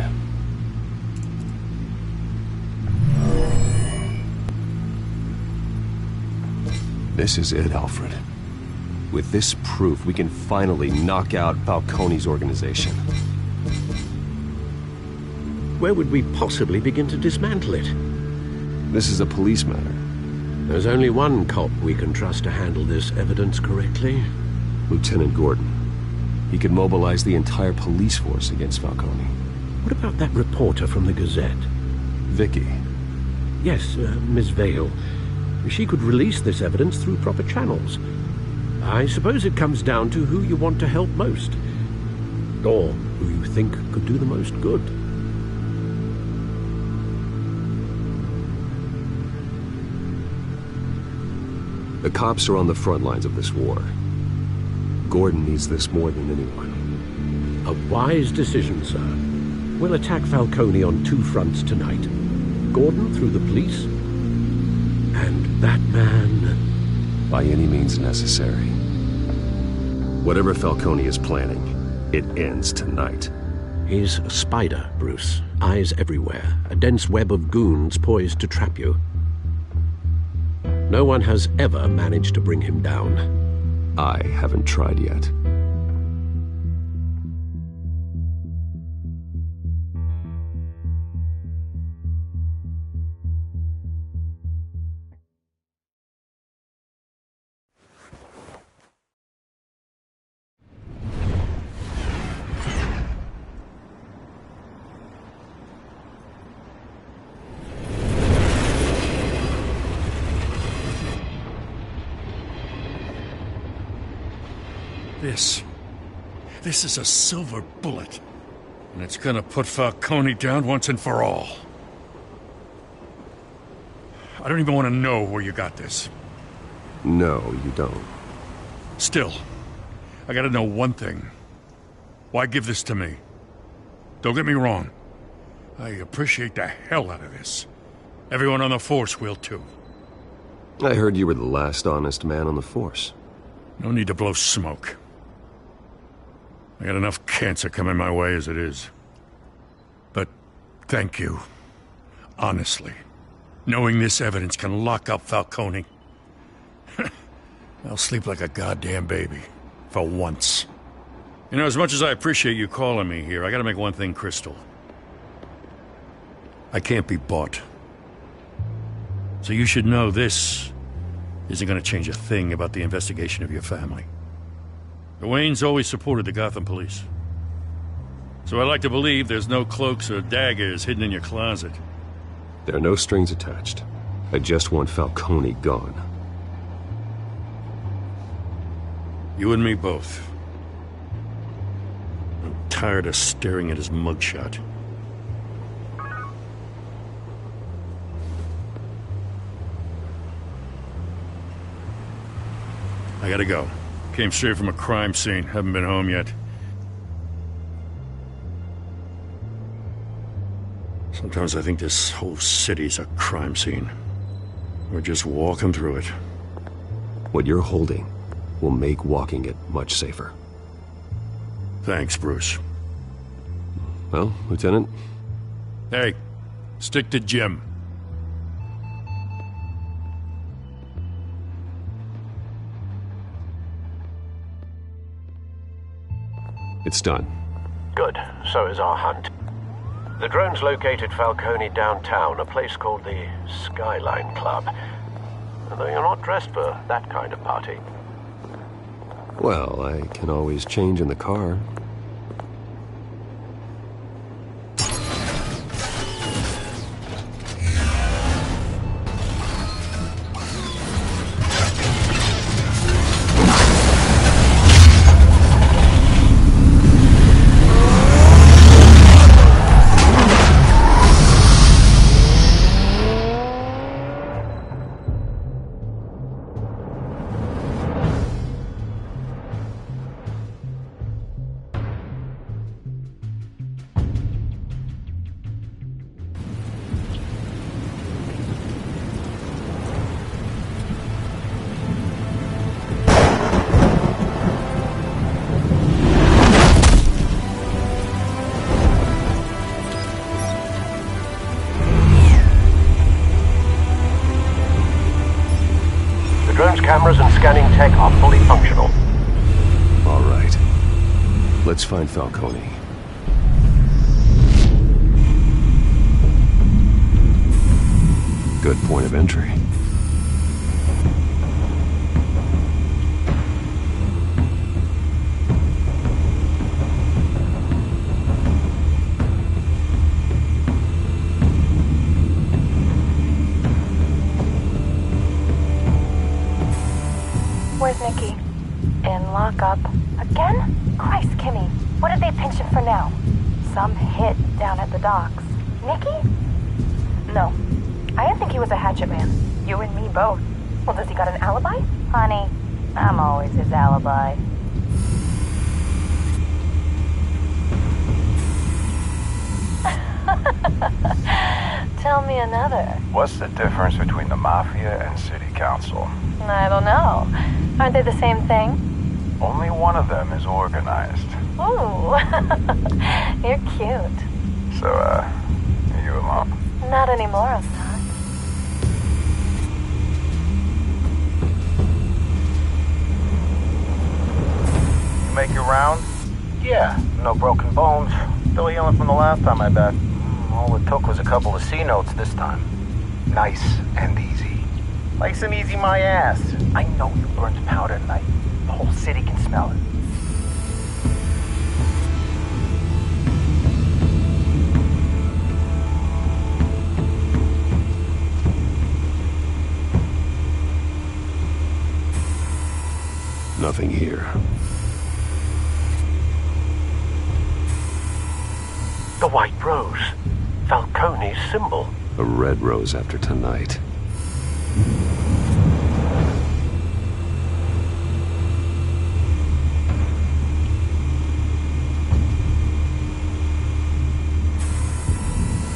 This is it, Alfred. With this proof, we can finally knock out Falcone's organization. Where would we possibly begin to dismantle it? This is a police matter. There's only one cop we can trust to handle this evidence correctly. Lieutenant Gordon. He could mobilize the entire police force against Falcone. What about that reporter from the Gazette? Vicky. Yes, Miss Vale. She could release this evidence through proper channels. I suppose it comes down to who you want to help most. Or who you think could do the most good. The cops are on the front lines of this war. Gordon needs this more than anyone. A wise decision, sir. We'll attack Falcone on two fronts tonight. Gordon through the police, and Batman by any means necessary. Whatever Falcone is planning, it ends tonight. He's a spider, Bruce. Eyes everywhere. A dense web of goons poised to trap you. No one has ever managed to bring him down. I haven't tried yet. This is a silver bullet. And it's gonna put Falcone down once and for all. I don't even want to know where you got this. No, you don't. Still, I gotta know one thing. Why give this to me? Don't get me wrong. I appreciate the hell out of this. Everyone on the Force will too. I heard you were the last honest man on the Force. No need to blow smoke. I got enough cancer coming my way as it is. But thank you. Honestly. Knowing this evidence can lock up Falcone. I'll sleep like a goddamn baby. For once. You know, as much as I appreciate you calling me here, I gotta make one thing crystal. I can't be bought. So you should know this isn't gonna change a thing about the investigation of your family. The Waynes always supported the Gotham police. So I like to believe there's no cloaks or daggers hidden in your closet. There are no strings attached. I just want Falcone gone. You and me both. I'm tired of staring at his mugshot. I gotta go. Came straight from a crime scene. Haven't been home yet. Sometimes I think this whole city's a crime scene. We're just walking through it. What you're holding will make walking it much safer. Thanks, Bruce. Well, Lieutenant? Hey, stick to Jim. It's done. Good. So is our hunt. The drones located Falcone downtown, a place called the Skyline Club. Although you're not dressed for that kind of party. Well, I can always change in the car. cameras and scanning tech are fully functional. All right. Let's find Falcone. Good point of entry. Where's Nikki? In lockup. Again? Christ, Kimmy. What did they pinch him for now? Some hit down at the docks. Nikki? No. I didn't think he was a hatchet man. You and me both. Well, does he got an alibi? Honey, I'm always his alibi. Tell me another. What's the difference between the Mafia and City Council? I don't know. Aren't they the same thing? Only one of them is organized. Ooh. You're cute. So, are you alone? Not anymore, I'm not. You make your round? Yeah, no broken bones. Still healing from the last time I bet. All it took was a couple of C notes this time. Nice and easy. Nice and easy my ass. I know you burned powder tonight. The whole city can smell it. Nothing here. The white rose. Falcone's symbol. A red rose after tonight.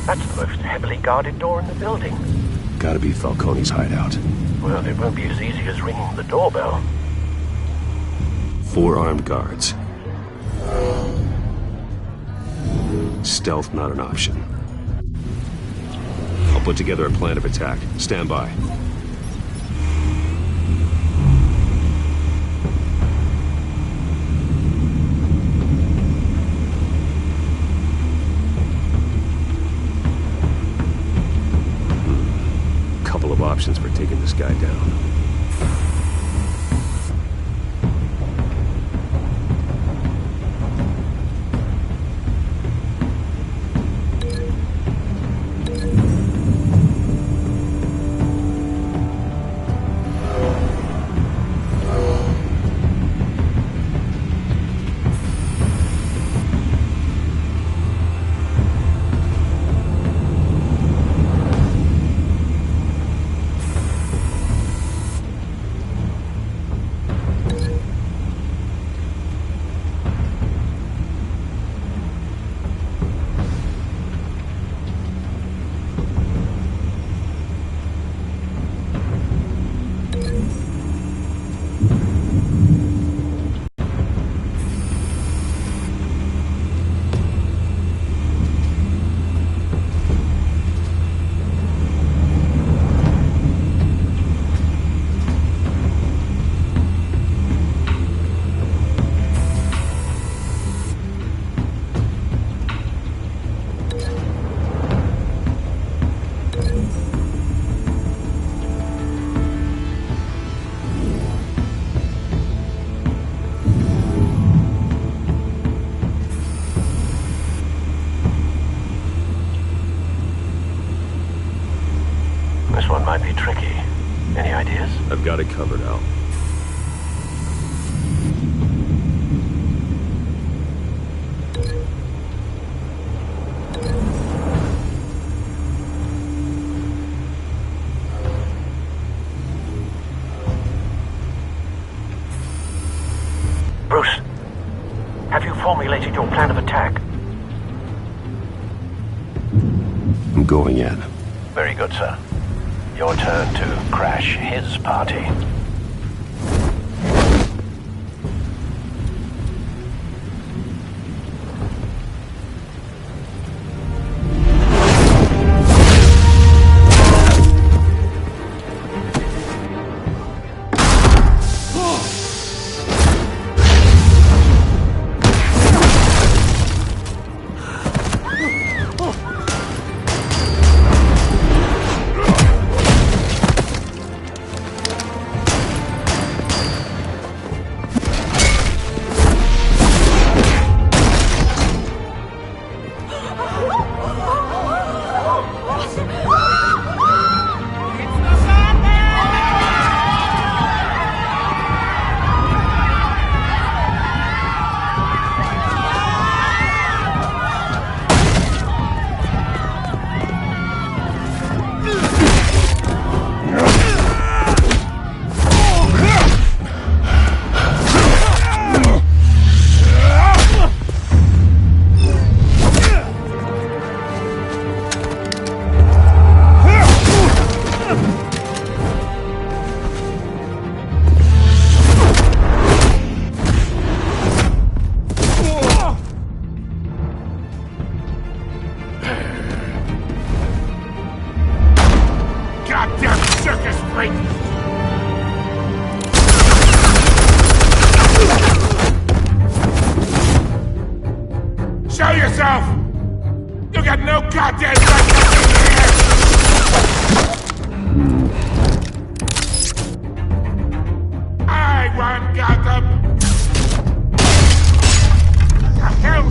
That's the most heavily guarded door in the building. Gotta be Falcone's hideout. Well, it won't be as easy as ringing the doorbell. 4 armed guards. Stealth not an option. I'll put together a plan of attack. Stand by. Couple of options for taking this guy down. Might be tricky. Any ideas? I've got it covered, Al. Bruce, have you formulated your plan of attack? I'm going in. Very good, sir. Your turn to crash his party. Wait! Show yourself! You got no goddamn right to be here! I want Gotham! The hell?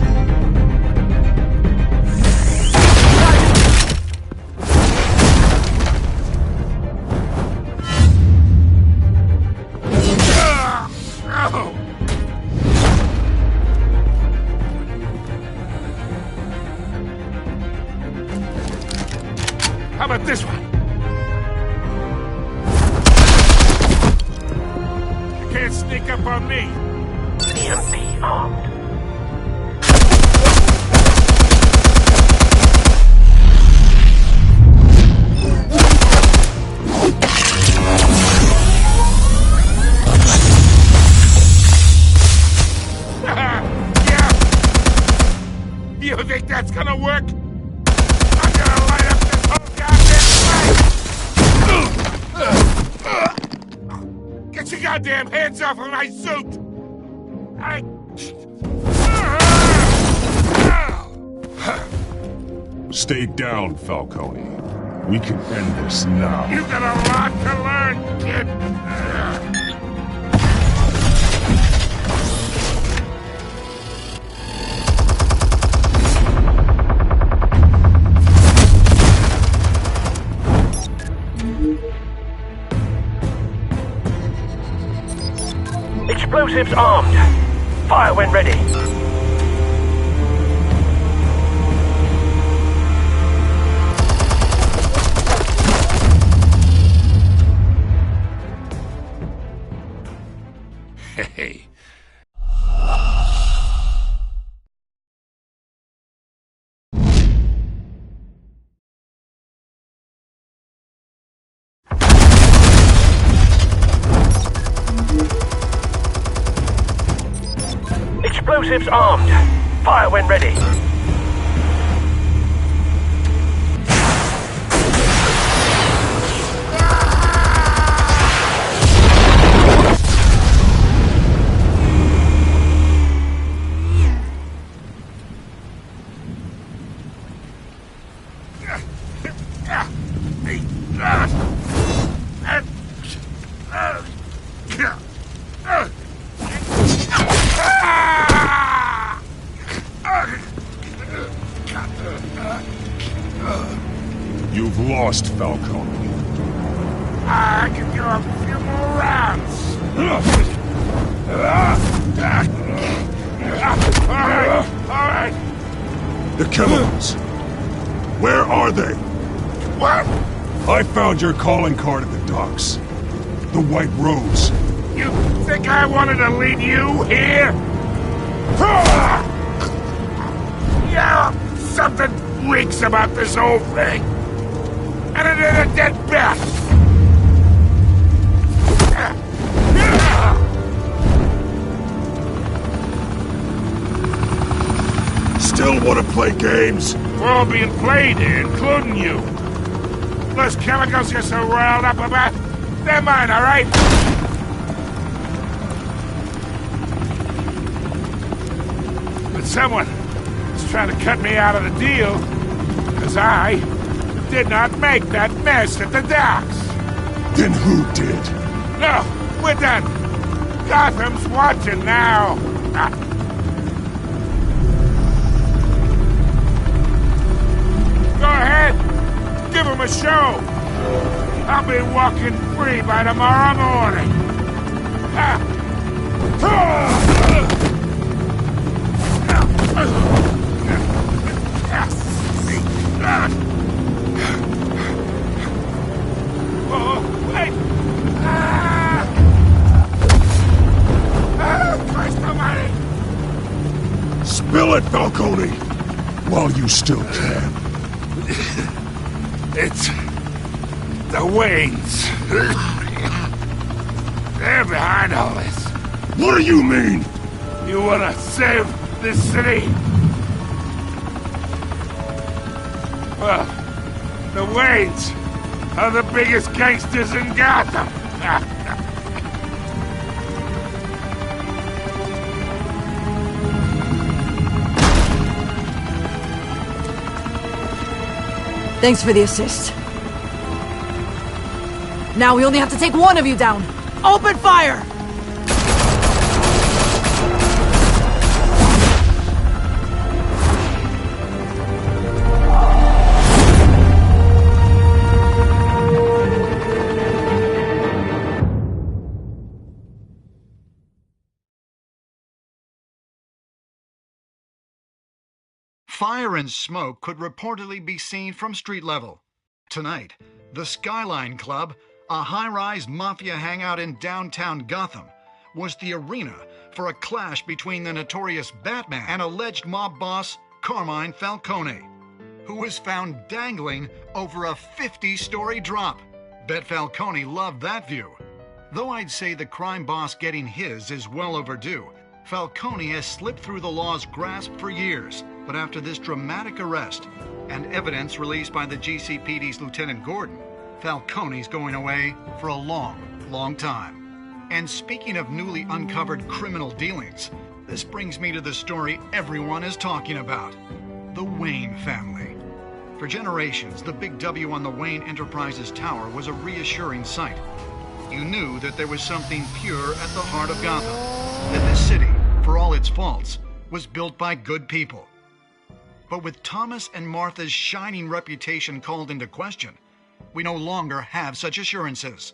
How about this one? You can't sneak up on me. EMP armed. Yeah. You think that's gonna work? I'm gonna light up this whole goddamn place! Get your goddamn hands off of my suit! Stay down, Falcone. We can end this now. You got a lot to learn, kid! Explosives armed. Fire when ready. Hey. Explosives armed. Fire when ready. You've lost, Falcone. I can go a few more rounds. All right. The chemicals. Where are they? What? I found your calling card at the docks. The White Rose. You think I wanted to lead you here? Yeah, something reeks about this whole thing. And it is a dead bat. Still want to play games? We're all being played here, including you. Those chemicals you're so riled up about, they're mine, all right? But someone is trying to cut me out of the deal, because I did not make that mess at the docks. Then who did? No, we're done. Gotham's watching now. Go ahead. Give him a show. I'll be walking free by tomorrow morning. Oh, wait! Christ almighty! Spill it, Falcone! While you still can. It's the Waynes. They're behind all this. What do you mean? You wanna save this city? Well, the Waynes are the biggest gangsters in Gotham. Thanks for the assist. Now we only have to take one of you down. Open fire! Fire and smoke could reportedly be seen from street level. Tonight, the Skyline Club, a high-rise mafia hangout in downtown Gotham, was the arena for a clash between the notorious Batman and alleged mob boss Carmine Falcone, who was found dangling over a 50-story drop. Bet Falcone loved that view. Though I'd say the crime boss getting his is well overdue, Falcone has slipped through the law's grasp for years. But after this dramatic arrest and evidence released by the GCPD's Lieutenant Gordon, Falcone's going away for a long, long time. And speaking of newly uncovered criminal dealings, this brings me to the story everyone is talking about: the Wayne family. For generations, the big W on the Wayne Enterprises Tower was a reassuring sight. You knew that there was something pure at the heart of Gotham, that this city, for all its faults, was built by good people. But with Thomas and Martha's shining reputation called into question, we no longer have such assurances.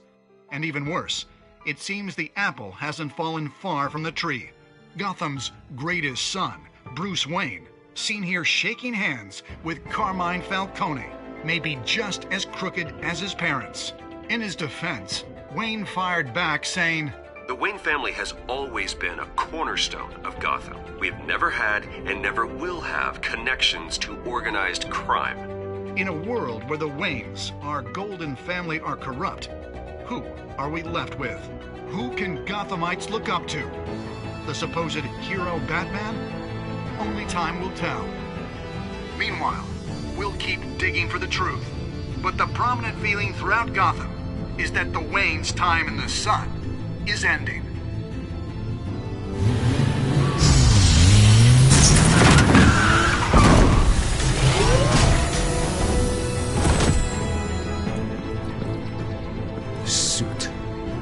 And even worse, it seems the apple hasn't fallen far from the tree. Gotham's greatest son, Bruce Wayne, seen here shaking hands with Carmine Falcone, may be just as crooked as his parents. In his defense, Wayne fired back saying, "The Wayne family has always been a cornerstone of Gotham. We have never had and never will have connections to organized crime." In a world where the Waynes, our golden family, are corrupt, who are we left with? Who can Gothamites look up to? The supposed hero Batman? Only time will tell. Meanwhile, we'll keep digging for the truth. But the prominent feeling throughout Gotham is that the Waynes' time in the sun is ending. The suit,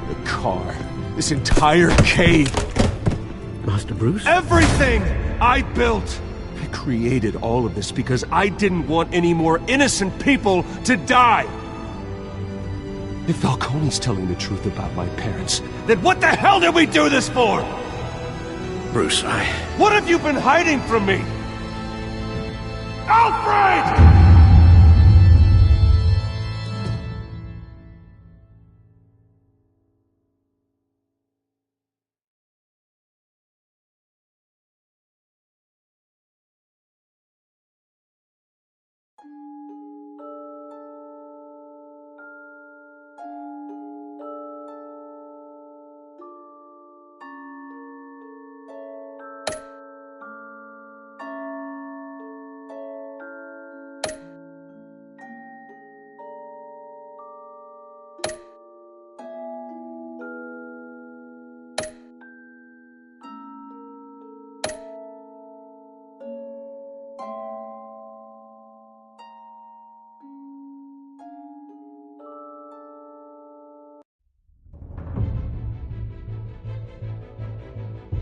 the car, this entire cave. Master Bruce? Everything I built! I created all of this because I didn't want any more innocent people to die! If Falcone's telling the truth about my parents, then what the hell did we do this for? Bruce, What have you been hiding from me? Alfred!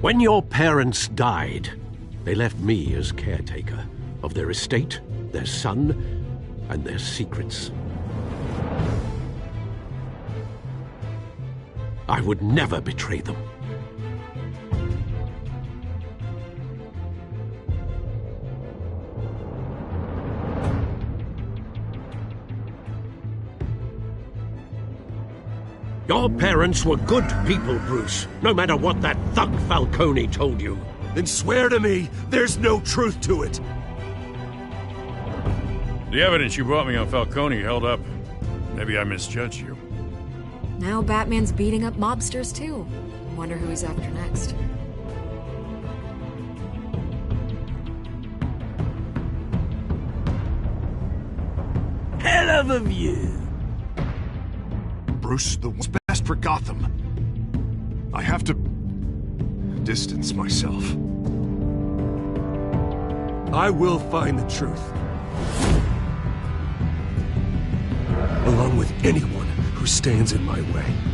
When your parents died, they left me as caretaker of their estate, their son, and their secrets. I would never betray them. Your parents were good people, Bruce, no matter what that thug Falcone told you. Then swear to me there's no truth to it. The evidence you brought me on Falcone held up. Maybe I misjudged you. Now Batman's beating up mobsters, too. Wonder who he's after next. Hell of a view. Bruce. The what's best for Gotham. I have to distance myself. I will find the truth. Along with anyone who stands in my way.